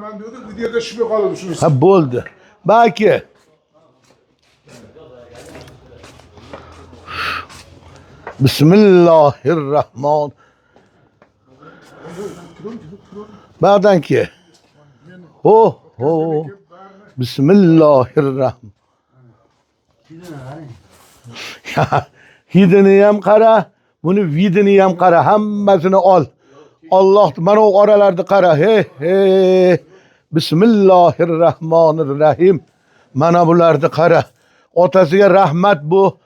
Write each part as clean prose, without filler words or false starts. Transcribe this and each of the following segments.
Ben diyordum videoda şimdi kalıyorsunuz. Ha bo'ldi. Baki. Bismillahirrahman. Ba'dan ki. Ho ho. Bismillahirrahman. Ya hidini ham qara, buni vidini ham qara, hammasini ol. Allah mana o oralarda qara. He. Bismillahirrahmanirrahim. Mana bularni qara. Otasiga rahmat bu.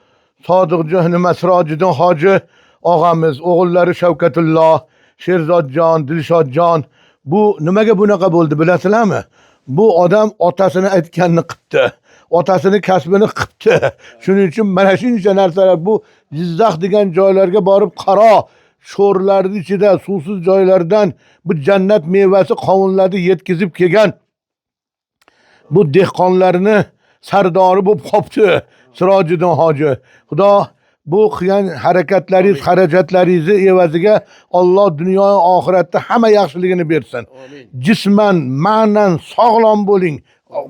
Sodiqjon nima Sirojiddin hoji og'amiz, o'g'illari Shavkatulloh, Sherzodjon, Dilshodjon. Bu nimaga bunaqa bo'ldi bilasizlarmi? Bu odam otasini aytganini qilibdi. Otasini kasbini qilibdi. Shuning uchun mana shuncha narsalar bu Jizzax degan joylarga borib qaro. Sho'rlarning ichida suvsiz joylardan bu jannat mevasi qovunlarni yetkazib kelgan bu dehqonlarni sardori bo'lib qopti Sirojiddin hoji. Xudo bu qilgan harakatlaringiz, xarajatlaringizni evaziga Alloh dunyo oxiratda hamma yaxshiligini bersin. Jisman, ma'nan sog'lom bo'ling.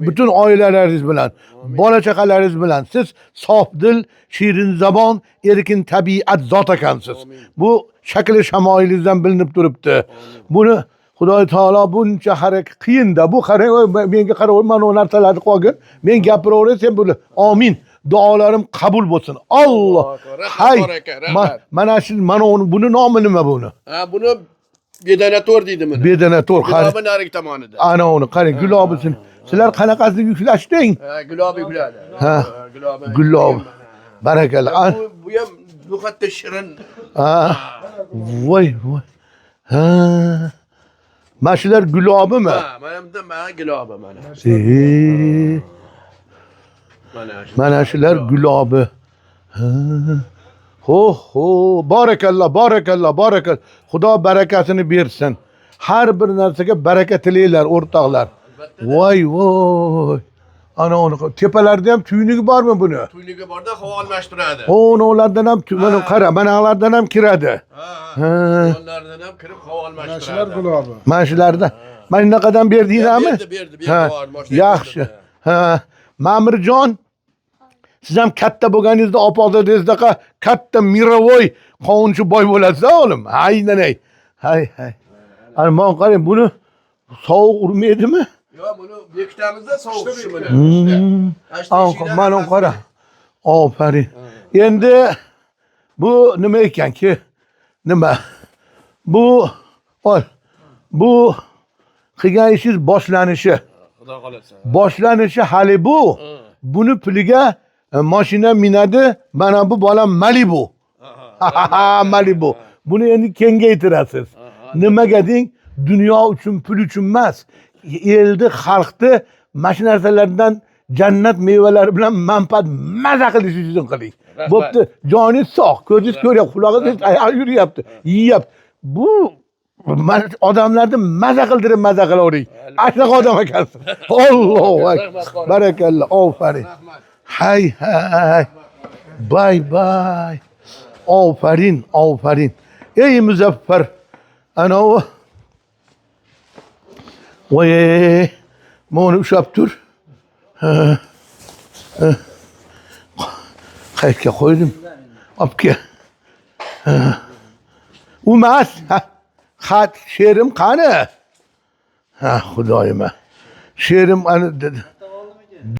Bütün oilalaringiz bilan, bola chaqalaringiz bilan siz sofdil, shirin zabon, erkin tabiat zot ekansiz. Bu shakli shamoilingizdan bilinib turibdi. Buni Xudoy taolo buncha harakat qiyinda. Bu qarang, menga qarab, mana bu narsalarni qolgin. Men gapiraveraman, sen buni amin. Duolarim qabul bo'lsin. Alloh. Hay. Mana shu buni nomi nima buni? Ha, buni bedanator deydi buni. Bedanator. Gulobi narigi tomonida. Ana uni qarang, gulobisin. Sizlar qanaqasini yuklashding? Ha, gulobi yukladi. Ha. Gulob. Barakalloh. Bu ham no'xatda shirin. Ha. Voy. Ha. Mana shular gulobimi? Ha, mana gulobi mana. Mana shular gulobi. Ha. Ho, barakalloh. Xudo barakasini bersin. Har bir narsaga baraka tilaylar o'rtoqlar. Voy. Ana uni tepalarda ham tuynigi bormi buni? Tuynigi borda havo almashtiradi. Ulardan ham mana qara, manalardan ham kiradi. Ha. Ulardan ham kirib havo almashtiradi. Shular gulobi. Mana shularda. Mana shunaqadan berdinglarmi? Berdi. Yaxshi. Ha. Ma'mirjon, siz ham katta bo'lganingizda opozadingizdaqa katta miravoy qovunchi boy bo'lasiz o'g'lim. Aynan. Hay. Ana men qarang, buni sovuq urmaydimi? Yo'q, buni bekitamizda sovuq tushi bilan. Mana qara. Aferin. Endi bu nima ekanki? Nima? Bu qilgan ishingiz boshlanishi. Xudo xolasa. Boshlanishi hali bu. Buni puliga mashina minadi. Mana bu bola Malibu. Malibu. Buni endi kengaytirasiz. Nimaga deng? Dunyo uchun, pul uchun emas. Elni, xalqni mana shu narsalardan jannat mevalari bilan manfaat maza qilish uchun qiling. Bo'pti, joningiz sog', ko'zingiz ko'ryapti, quloqingiz yuryapti, yeyapti. Bu odamlarni maza qilavering. Ashunaqa odam ekansiz. Allohu akbar. Barakalloh. Aferin. Hay. Bay. Aferin. Ey Muzaffar. Ana o. Voy. Meni ushlab tur. Qayerga qo'ydim? Olib kel. Umas. Xat she'rim qani? Ha, Xudoyim. She'rim